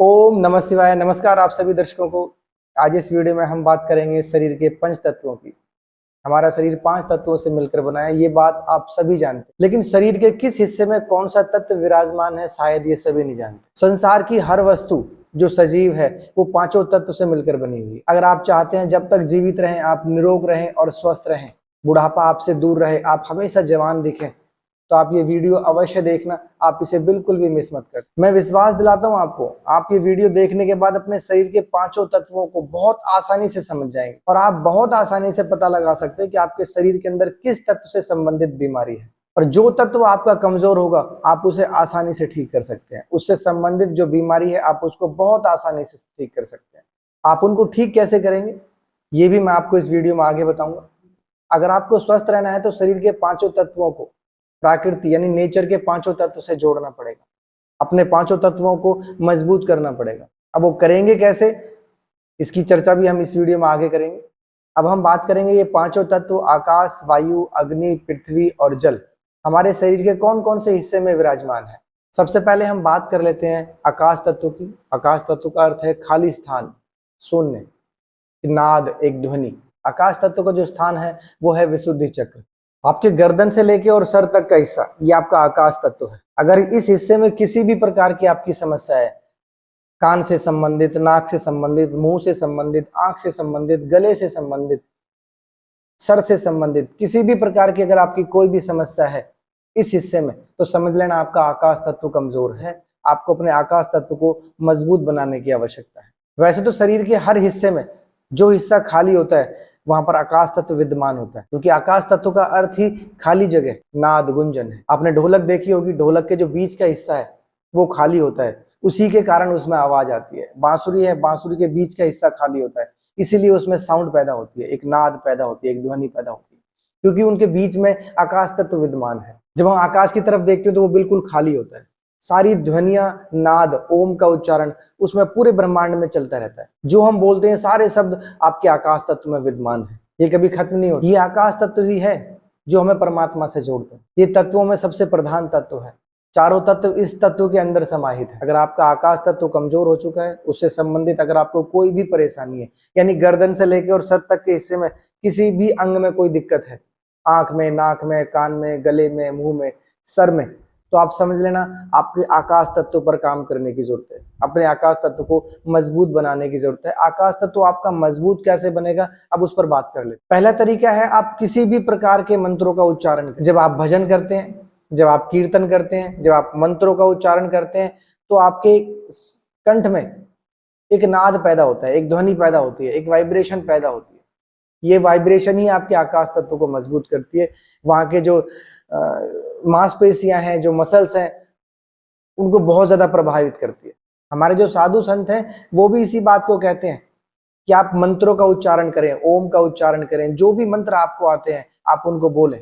ओम नमः शिवाय। नमस्कार आप सभी दर्शकों को। आज इस वीडियो में हम बात करेंगे शरीर के पंच तत्वों की। हमारा शरीर 5 तत्वों से मिलकर बना है, ये बात आप सभी जानते हैं, लेकिन शरीर के किस हिस्से में कौन सा तत्व विराजमान है शायद ये सभी नहीं जानते। संसार की हर वस्तु जो सजीव है वो पांचों तत्व से मिलकर बनी हुई है। अगर आप चाहते हैं जब तक जीवित रहें, आप निरोग रहें और स्वस्थ रहें, बुढ़ापा आपसे दूर रहे, आप हमेशा जवान दिखें, तो आप ये वीडियो अवश्य देखना। आप इसे बिल्कुल भी मिस मत कर। मैं विश्वास दिलाता हूं आपको, आप ये वीडियो देखने के बाद अपने शरीर के पांचों तत्वों को बहुत आसानी से समझ जाएंगे और आप बहुत आसानी से पता लगा सकते हैं कि आपके शरीर के अंदर किस तत्व से संबंधित बीमारी है। और जो तत्व आपका कमजोर होगा आप उसे आसानी से ठीक कर सकते हैं। उससे संबंधित जो बीमारी है आप उसको बहुत आसानी से ठीक कर सकते हैं। आप उनको ठीक कैसे करेंगे ये भी मैं आपको इस वीडियो में आगे बताऊंगा। अगर आपको स्वस्थ रहना है तो शरीर के पांचों तत्वों को प्रकृति यानी नेचर के पांचों तत्व से जोड़ना पड़ेगा। अपने पांचों तत्वों को मजबूत करना पड़ेगा। अब वो करेंगे कैसे, इसकी चर्चा भी हम इस वीडियो में आगे करेंगे। अब हम बात करेंगे ये पांचों तत्व आकाश, वायु, अग्नि, पृथ्वी और जल हमारे शरीर के कौन कौन से हिस्से में विराजमान है। सबसे पहले हम बात कर लेते हैं आकाश तत्व की। आकाश तत्व का अर्थ है खाली स्थान, शून्य, नाद, एक ध्वनि। आकाश तत्व का जो स्थान है वो है विशुद्धि चक्र। आपके गर्दन से लेके और सर तक का हिस्सा ये आपका आकाश तत्व है। अगर इस हिस्से में किसी भी प्रकार की आपकी समस्या है, कान से संबंधित, नाक से संबंधित, मुंह से संबंधित, आंख से संबंधित, गले से संबंधित, सर से संबंधित, किसी भी प्रकार की अगर आपकी कोई भी समस्या है इस हिस्से में, तो समझ लेना आपका आकाश तत्व कमजोर है। आपको अपने आकाश तत्व को मजबूत बनाने की आवश्यकता है। वैसे तो शरीर के हर हिस्से में जो हिस्सा खाली होता है वहां पर आकाश तत्व विद्यमान होता है, क्योंकि आकाश तत्व का अर्थ ही खाली जगह, नाद, गुंजन है। आपने ढोलक देखी होगी, ढोलक के जो बीच का हिस्सा है वो खाली होता है, उसी के कारण उसमें आवाज आती है। बांसुरी है, बांसुरी के बीच का हिस्सा खाली होता है, इसीलिए उसमें साउंड पैदा होती है, एक नाद पैदा होती है, एक ध्वनि पैदा होती है, क्योंकि उनके बीच में आकाश तत्व विद्यमान है। जब हम आकाश की तरफ देखते हो तो वो बिल्कुल खाली होता है। सारी ध्वनियां, नाद, ओम का उच्चारण उसमें पूरे ब्रह्मांड में चलता रहता है। जो हम बोलते हैं सारे शब्द आपके आकाश तत्व में विद्यमान है, ये कभी खत्म नहीं होता। ये आकाश तत्व ही है जो हमें परमात्मा से जोड़ते हैं। ये तत्वों में सबसे प्रधान तत्व है। चारों तत्व इस तत्व के अंदर समाहित है। अगर आपका आकाश तत्व कमजोर हो चुका है, उससे संबंधित अगर आपको कोई भी परेशानी है, यानी गर्दन से लेकर और सर तक के हिस्से में किसी भी अंग में कोई दिक्कत है, आंख में, नाक में, कान में, गले में, मुंह में, सर में, तो आप समझ लेना आपके आकाश तत्व पर काम करने की जरूरत है। अपने आकाश तत्व को मजबूत बनाने की जरूरत है। आकाश तत्व आपका मजबूत कैसे बनेगा, अब उस पर बात कर ले। पहला तरीका है आप किसी भी प्रकार के मंत्रों का उच्चारण करें। जब आप भजन करते हैं, जब आप कीर्तन करते हैं, जब आप मंत्रों का उच्चारण करते हैं, तो आपके कंठ में एक नाद पैदा होता है, एक ध्वनि पैदा होती है, एक वाइब्रेशन पैदा होती है। ये वाइब्रेशन ही आपके आकाश तत्व को मजबूत करती है। वहां के जो मांसपेशियां हैं, जो मसल्स हैं, उनको बहुत ज्यादा प्रभावित करती है। हमारे जो साधु संत हैं वो भी इसी बात को कहते हैं कि आप मंत्रों का उच्चारण करें, ओम का उच्चारण करें, जो भी मंत्र आपको आते हैं आप उनको बोलें।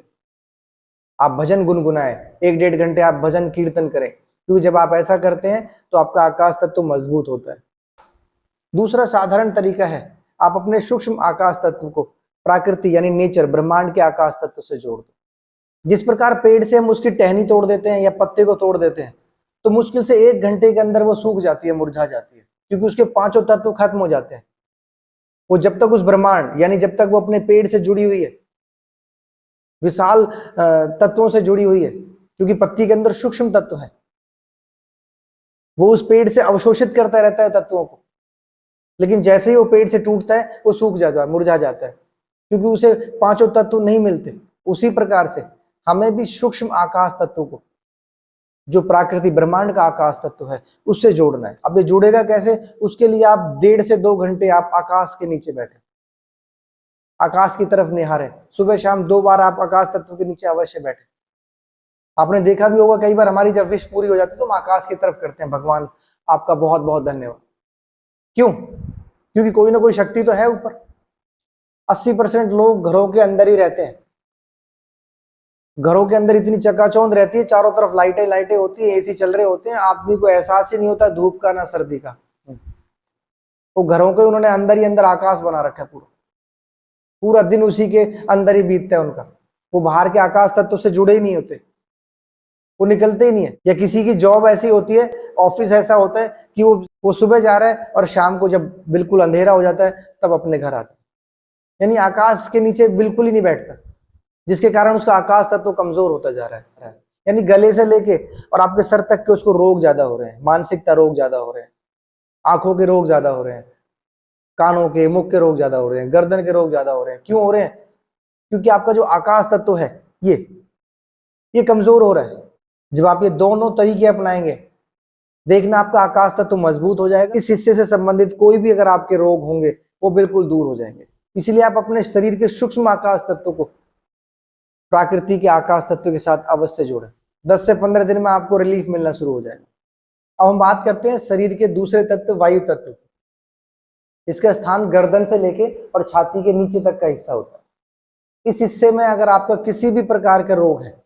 आप भजन गुनगुनाएं, 1-1.5 घंटे आप भजन कीर्तन करें, क्योंकि जब आप ऐसा करते हैं तो आपका आकाश तत्व मजबूत होता है। दूसरा साधारण तरीका है आप अपने सूक्ष्म आकाश तत्व को प्रकृति यानी नेचर, ब्रह्मांड के आकाश तत्व से जोड़ दो। जिस प्रकार पेड़ से हम उसकी टहनी तोड़ देते हैं या पत्ते को तोड़ देते हैं, तो मुश्किल से 1 घंटे के अंदर वो सूख जाती है, मुरझा जाती है, क्योंकि उसके पांचों तत्व खत्म हो जाते हैं। वो जब तक उस ब्रह्मांड यानी जब तक वो अपने पेड़ से जुड़ी हुई है, विशाल तत्वों से जुड़ी हुई है, क्योंकि पत्ती के अंदर सूक्ष्म तत्व है, वो उस पेड़ से अवशोषित करता रहता है तत्वों को। लेकिन जैसे ही वो पेड़ से टूटता है वो सूख जाता है, मुरझा जाता है, क्योंकि उसे पांचों तत्व नहीं मिलते। उसी प्रकार से हमें भी सूक्ष्म आकाश तत्व को, जो प्राकृति ब्रह्मांड का आकाश तत्व है, उससे जोड़ना है। अब ये जुड़ेगा कैसे, उसके लिए आप 1.5 से 2 घंटे आप आकाश के नीचे बैठे, आकाश की तरफ निहारें। सुबह शाम 2 बार आप आकाश तत्व के नीचे अवश्य बैठे। आपने देखा भी होगा कई बार हमारी जब विश पूरी हो जाती है तो हम आकाश की तरफ करते हैं, भगवान आपका बहुत बहुत धन्यवाद। क्यों? क्योंकि कोई ना कोई शक्ति तो है ऊपर। 80% लोग घरों के अंदर ही रहते हैं। घरों के अंदर इतनी चकाचौंध रहती है, चारों तरफ लाइटें लाइटें होती है, एसी चल रहे होते हैं, आदमी को एहसास ही नहीं होता धूप का ना सर्दी का। वो घरों के उन्होंने अंदर ही अंदर आकाश बना रखा है, पूरा पूरा दिन उसी के अंदर ही बीतता है उनका। वो बाहर के आकाश तत्व से जुड़े ही नहीं होते। वो निकलते ही नहीं है। या किसी की जॉब ऐसी होती है, ऑफिस ऐसा होता है कि वो सुबह जा रहा है और शाम को जब बिल्कुल अंधेरा हो जाता है तब अपने घर आता है, यानी आकाश के नीचे बिल्कुल ही नहीं बैठता, जिसके कारण उसका आकाश तत्व तो कमजोर होता जा रहा है। यानी गले से लेके और आपके सर तक के उसको रोग ज्यादा हो रहे हैं, मानसिकता रोग ज्यादा हो रहे हैं, आंखों के रोग ज्यादा हो रहे हैं, कानों के मुख के रोग ज्यादा हो रहे हैं, गर्दन के रोग ज्यादा हो रहे हैं। क्यों हो रहे हैं? क्योंकि आपका जो आकाश तत्व है ये कमजोर हो रहा है। जब आप ये दोनों तरीके अपनाएंगे, देखना आपका आकाश तत्व मजबूत हो जाएगा। इस हिस्से से संबंधित कोई भी अगर आपके रोग होंगे वो बिल्कुल दूर हो जाएंगे। इसलिए आप अपने शरीर के सूक्ष्म आकाश तत्व को प्रकृति के आकाश तत्व के साथ अवश्य जोड़ें। 10 से 15 दिन में आपको रिलीफ मिलना शुरू हो जाएगा। अब हम बात करते हैं शरीर के दूसरे तत्व, वायु तत्व। इसका स्थान गर्दन से लेके और छाती के नीचे तक का हिस्सा होता है। इस हिस्से में अगर आपका किसी भी प्रकार का रोग है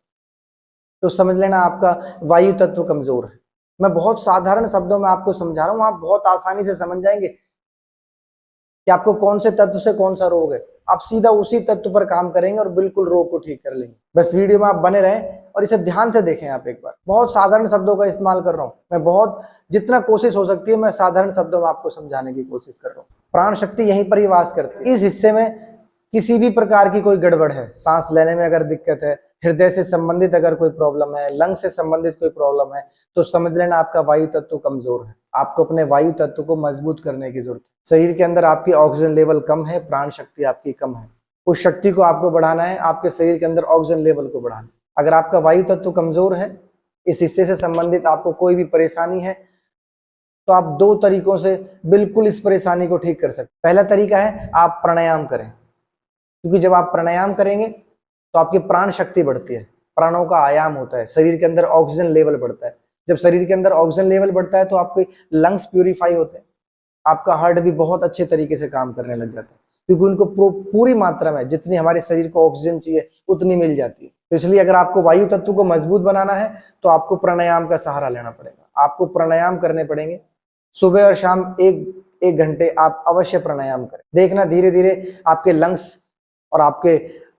तो समझ लेना आपका वायु तत्व कमजोर है। मैं बहुत साधारण शब्दों में आपको समझा रहा हूं, आप बहुत आसानी से समझ जाएंगे कि आपको कौन से तत्व से कौन सा रोग है। आप सीधा उसी तत्व पर काम करेंगे और बिल्कुल रोग को ठीक कर लेंगे। बस वीडियो में आप बने रहें और इसे ध्यान से देखें। आप एक बार, बहुत साधारण शब्दों का इस्तेमाल कर रहा हूं मैं, बहुत जितना कोशिश हो सकती है मैं साधारण शब्दों में आपको समझाने की कोशिश कर रहा हूँ। प्राण शक्ति यहीं पर ही वास करती है। इस हिस्से में किसी भी प्रकार की कोई गड़बड़ है, सांस लेने में अगर दिक्कत है, हृदय से संबंधित अगर कोई प्रॉब्लम है, लंग से संबंधित कोई प्रॉब्लम है, तो समझ लेना आपका वायु तत्व कमजोर है। आपको अपने वायु तत्व को मजबूत करने की जरूरत है। शरीर के अंदर आपकी ऑक्सीजन लेवल कम है, प्राण शक्ति आपकी कम है। उस शक्ति को आपको बढ़ाना है, आपके शरीर के अंदर ऑक्सीजन लेवल को बढ़ाना है। अगर आपका वायु तत्व कमजोर है, इस हिस्से से संबंधित आपको कोई भी परेशानी है, तो आप दो तरीकों से बिल्कुल इस परेशानी को ठीक कर सकते हैं। पहला तरीका है आप प्राणायाम करें, क्योंकि जब आप प्राणायाम करेंगे तो आपकी प्राण शक्ति बढ़ती है, प्राणों का आयाम होता है, शरीर के अंदर ऑक्सीजन लेवल बढ़ता है। जब शरीर के अंदर ऑक्सीजन लेवल बढ़ता है तो आपके लंग्स प्यूरिफाई होते हैं, आपका हार्ट भी बहुत अच्छे तरीके से काम करने लग जाता है, क्योंकि उनको पूरी मात्रा में जितनी हमारे शरीर को ऑक्सीजन चाहिए उतनी मिल जाती है। तो इसलिए अगर आपको वायु तत्व को मजबूत बनाना है तो आपको प्राणायाम का सहारा लेना पड़ेगा। आपको प्राणायाम करने पड़ेंगे सुबह और शाम, एक घंटे आप अवश्य प्राणायाम करें। देखना धीरे धीरे आपके लंग्स और आपके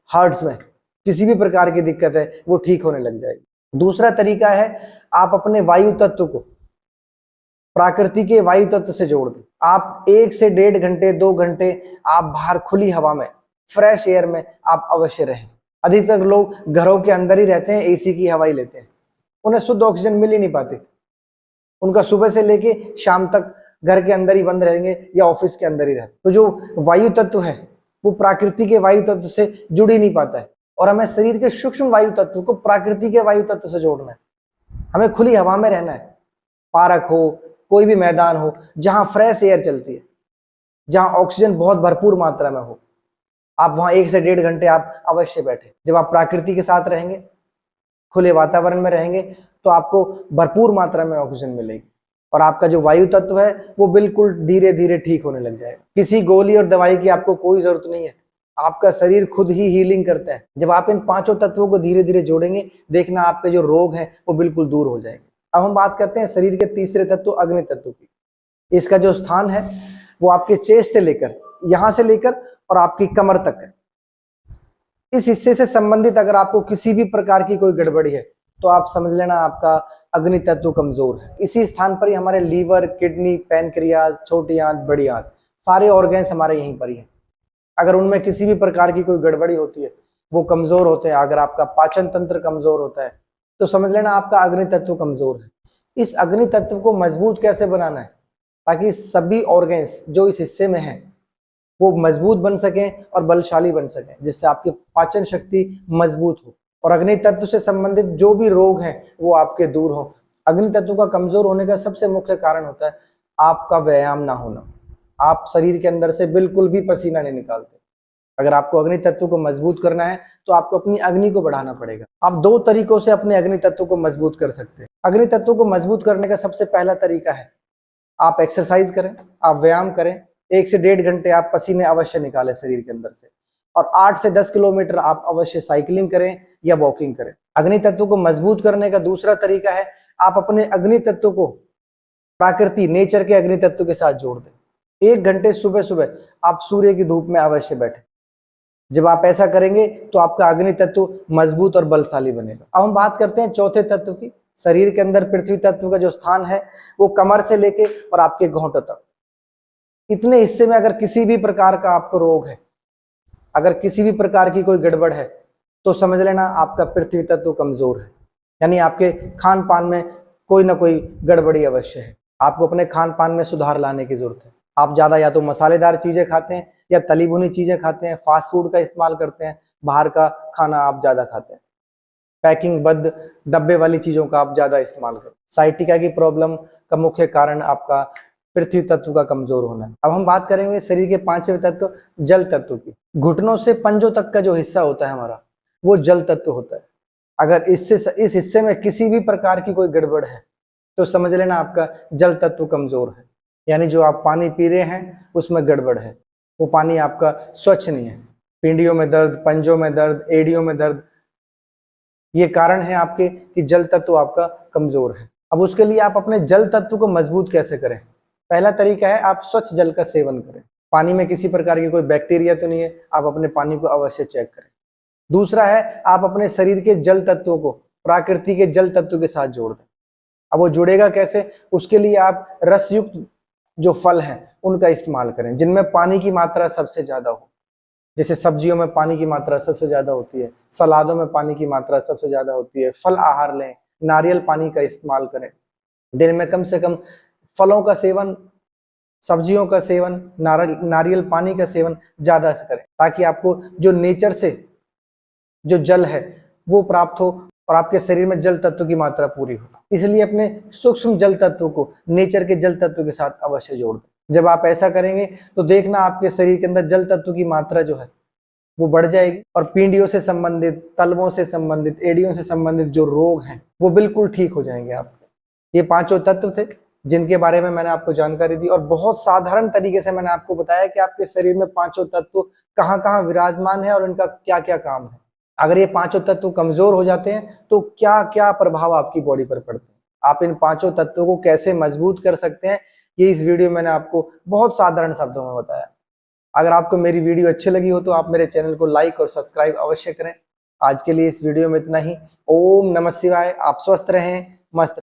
हार्ट्स में किसी भी प्रकार की दिक्कत है वो ठीक होने लग जाएगी। दूसरा तरीका है आप अपने वायु तत्व को प्रकृति के वायु तत्व से जोड़ दें। आप 1 से 1.5 घंटे 2 घंटे आप बाहर खुली हवा में, फ्रेश एयर में आप अवश्य रहें। अधिकतर लोग घरों के अंदर ही रहते हैं, एसी की हवा ही लेते हैं, उन्हें शुद्ध ऑक्सीजन मिल ही नहीं पाती। उनका सुबह से लेके शाम तक घर के अंदर ही बंद रहेंगे या ऑफिस के अंदर ही रहते। तो जो वायु तत्व है वो प्रकृति के वायु तत्व से जुड़ ही नहीं पाता है, और हमें शरीर के सूक्ष्म वायु तत्व को प्रकृति के वायु तत्व से जोड़ना है। हमें खुली हवा में रहना है, पार्क हो, कोई भी मैदान हो जहां फ्रेश एयर चलती है, जहां ऑक्सीजन बहुत भरपूर मात्रा में हो, आप वहां 1 से 1.5 घंटे आप अवश्य बैठे। जब आप प्रकृति के साथ रहेंगे, खुले वातावरण में रहेंगे, तो आपको भरपूर मात्रा में ऑक्सीजन मिलेगी और आपका जो वायु तत्व है वो बिल्कुल धीरे धीरे ठीक होने लग जाएगा। किसी गोली और दवाई की आपको कोई जरूरत नहीं है, आपका शरीर खुद ही हीलिंग करता है। जब आप इन 5 तत्वों को धीरे धीरे जोड़ेंगे, देखना आपके जो रोग हैं वो बिल्कुल दूर हो जाएंगे। अब हम बात करते हैं शरीर के तीसरे तत्व, अग्नि तत्व की। इसका जो स्थान है वो आपके चेस्ट से लेकर, यहां से लेकर और आपकी कमर तक है। इस हिस्से से संबंधित अगर आपको किसी भी प्रकार की कोई गड़बड़ी है तो आप समझ लेना आपका अग्नि तत्व कमजोर है। इसी स्थान पर ही हमारे लीवर, किडनी, पैनक्रियाज, छोटी आंत, बड़ी आंत, सारे ऑर्गन्स हमारे यहीं पर ही हैं। अगर उनमें किसी भी प्रकार की कोई गड़बड़ी होती है, वो कमजोर होते हैं। अगर आपका पाचन तंत्र कमजोर होता है तो समझ लेना आपका अग्नि तत्व कमजोर है। इस अग्नि तत्व को मजबूत कैसे बनाना है, ताकि सभी ऑर्गन्स जो इस हिस्से में हैं वो मजबूत बन सकें और बलशाली बन सकें, जिससे आपकी पाचन शक्ति मजबूत हो और अग्नि तत्व से संबंधित जो भी रोग हैं वो आपके दूर हो। अग्नि तत्व का कमजोर होने का सबसे मुख्य कारण होता है आपका व्यायाम ना होना। आप शरीर के अंदर से बिल्कुल भी पसीना नहीं निकालते। अगर आपको अग्नि तत्व को मजबूत करना है तो आपको अपनी अग्नि को बढ़ाना पड़ेगा। आप 2 तरीकों से अपने अग्नि तत्व को मजबूत कर सकते हैं। अग्नि तत्व को मजबूत करने का सबसे पहला तरीका है आप एक्सरसाइज करें, आप व्यायाम करें। 1 से 1.5 घंटे आप पसीने अवश्य निकालें शरीर के अंदर से, और 8 से 10 किलोमीटर आप अवश्य साइकिलिंग करें या वॉकिंग करें। अग्नि तत्व को मजबूत करने का दूसरा तरीका है आप अपने अग्नि तत्व को प्रकृति, नेचर के अग्नि तत्व के साथ जोड़ दें। 1 घंटे सुबह सुबह आप सूर्य की धूप में अवश्य बैठे। जब आप ऐसा करेंगे तो आपका अग्नि तत्व मजबूत और बलशाली बनेगा। अब हम बात करते हैं चौथे तत्व की। शरीर के अंदर पृथ्वी तत्व का जो स्थान है वो कमर से लेके और आपके घुटनों तक, इतने हिस्से में अगर किसी भी प्रकार का आपको रोग है, अगर किसी भी प्रकार की कोई गड़बड़ है, तो समझ लेना आपका पृथ्वी तत्व कमजोर है। यानी आपके खान पान में कोई ना कोई गड़बड़ी अवश्य है। आपको अपने खान पान में सुधार लाने की जरूरत है। आप ज्यादा या तो मसालेदार चीजें खाते हैं या तली भुनी चीजें खाते हैं, फास्ट फूड का इस्तेमाल करते हैं, बाहर का खाना आप ज्यादा खाते हैं, पैकिंग बद्ध डब्बे वाली चीजों का आप ज्यादा इस्तेमाल करते हैं। साइटिका की प्रॉब्लम का मुख्य कारण आपका पृथ्वी तत्व का कमजोर होना है। अब हम बात करेंगे शरीर के पांचवें तत्व जल तत्व की। घुटनों से पंजों तक का जो हिस्सा होता है हमारा, वो जल तत्व होता है। अगर इस हिस्से में किसी भी प्रकार की कोई गड़बड़ है तो समझ लेना आपका जल तत्व कमजोर है। यानी जो आप पानी पी रहे हैं उसमें गड़बड़ है, वो पानी आपका स्वच्छ नहीं है। पिंडियों में दर्द, पंजों में दर्द, एड़ियों में दर्द, ये कारण है आपके कि जल तत्व आपका कमजोर है। अब उसके लिए आप अपने जल तत्व को मजबूत कैसे करें? पहला तरीका है आप स्वच्छ जल का सेवन करें। पानी में किसी प्रकार की कोई बैक्टीरिया तो नहीं है, आप अपने पानी को अवश्य चेक करें। दूसरा है आप अपने शरीर के जल तत्वों को प्रकृति के जल तत्व के साथ जोड़ दें। अब वो जुड़ेगा कैसे? उसके लिए आप रसयुक्त जो फल हैं उनका इस्तेमाल करें जिनमें पानी की मात्रा सबसे ज्यादा हो। जैसे सब्जियों में पानी की मात्रा सबसे ज्यादा होती है, सलादों में पानी की मात्रा सबसे ज्यादा होती है, फल आहार लें, नारियल पानी का इस्तेमाल करें। दिन में कम से कम फलों का सेवन, सब्जियों का सेवन, नारियल पानी का सेवन ज्यादा से करें, ताकि आपको जो नेचर से जो जल है वो प्राप्त हो और आपके शरीर में जल तत्व की मात्रा पूरी हो। इसलिए अपने सूक्ष्म जल तत्व को नेचर के जल तत्व के साथ अवश्य जोड़ दें। जब आप ऐसा करेंगे तो देखना आपके शरीर के अंदर जल तत्व की मात्रा जो है वो बढ़ जाएगी और पीढ़ियों से संबंधित, तलवों से संबंधित, एड़ियों से संबंधित जो रोग हैं वो बिल्कुल ठीक हो जाएंगे आपके। ये पांचों तत्व थे जिनके बारे में मैंने आपको जानकारी दी और बहुत साधारण तरीके से मैंने आपको बताया कि आपके शरीर में पांचों तत्व कहाँ कहाँ विराजमान है और इनका क्या क्या काम है। अगर ये पांचों तत्व कमजोर हो जाते हैं तो क्या क्या प्रभाव आपकी बॉडी पर पड़ते हैं, आप इन पांचों तत्वों को कैसे मजबूत कर सकते हैं, ये इस वीडियो में मैंने आपको बहुत साधारण शब्दों में बताया। अगर आपको मेरी वीडियो अच्छी लगी हो तो आप मेरे चैनल को लाइक और सब्सक्राइब अवश्य करें। आज के लिए इस वीडियो में इतना ही। ओम नमः शिवाय। आप स्वस्थ रहें, मस्त